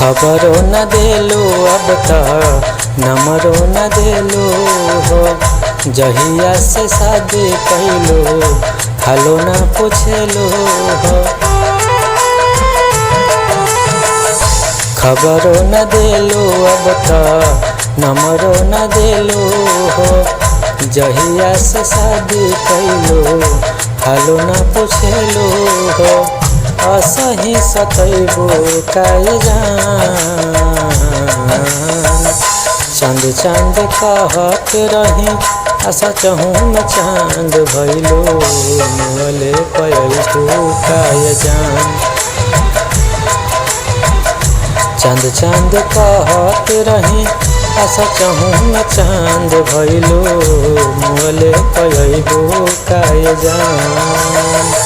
खबरो न देलू अब तक नंबरो न देलू हो। जहिया से शादी कैलू हालो न पूछलू हो। खबरो न देलू अब तक नंबरो न देलू हो। जहिया से शादी कैलू हालो न पूछलू हो। असही सतैबो काहे जान चांद चांद कहत रही आशा चहूँ में चांद भैलो मोले पयलू काहे जान। चांद चांद कहत रही आशा चहूँ में चांद भैलो मोले पयलू काहे जान।